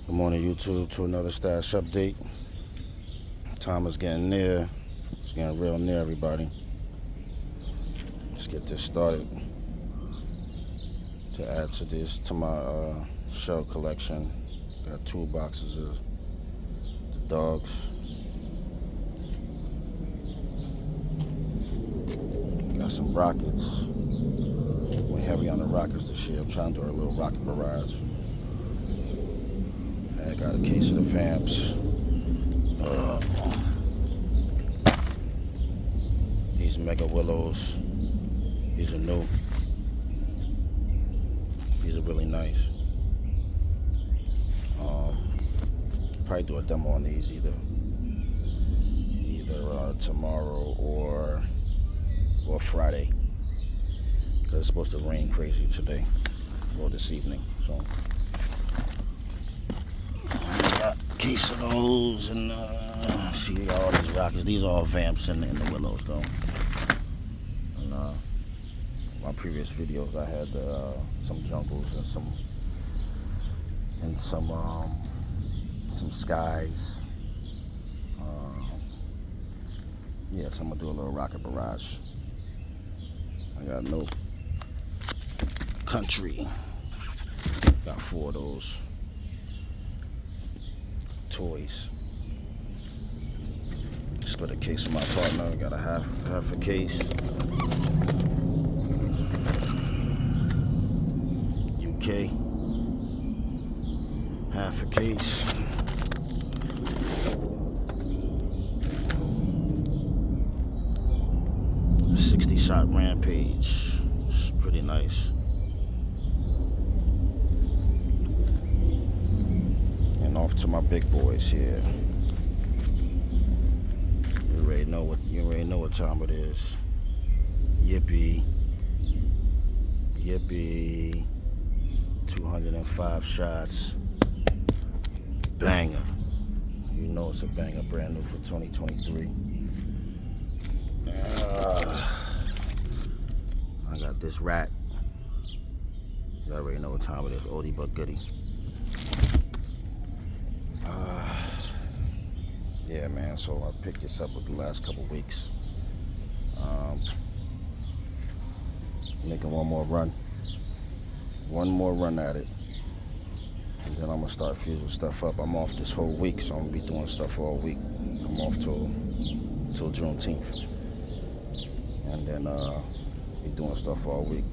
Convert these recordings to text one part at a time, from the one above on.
Good morning, YouTube, to another stash update. Time is getting near. It's getting real near, everybody. Let's get this started. To add to my shell collection, got 2 boxes of the dogs. Got some rockets. Went heavy on the rockets this year. I'm trying to do a little rocket barrage. I got a case of the vamps. These mega willows. These are new. These are really nice. Probably do a demo on these either tomorrow or Friday, because it's supposed to rain crazy today or this evening. So I got a case of those, and see all these rockets. These are all vamps in the willows though. And my previous videos, I had some jungles and some skies. Yeah, so I'm gonna do a little rocket barrage. I got no country. Got 4 of those toys. Split a case with my partner. Got a half a case. UK, half a case. A 60-shot Rampage. It's pretty nice. And off to my big boys here. You already know what time it is. Yippee. 205 shots. Banger. You know it's a banger, brand new for 2023. I got this rat. You already know what time it is. Oldie but goodie. Yeah, man, so I picked this up with the last couple weeks. Making one more run at it, and then I'm gonna start fusing stuff up. I'm off this whole week, so I'm gonna be doing stuff all week. I'm off till Juneteenth, and then be doing stuff all week.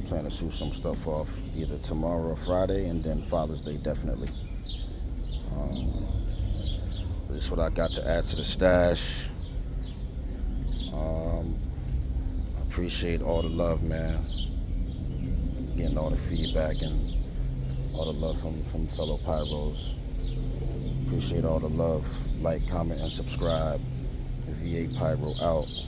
Plan to shoot some stuff off either tomorrow or Friday, and then Father's Day definitely. This is what I got to add to the stash. I appreciate all the love, man. Getting all the feedback and all the love from fellow pyros. Appreciate all the love. Like, comment, and subscribe. V8 Pyro out.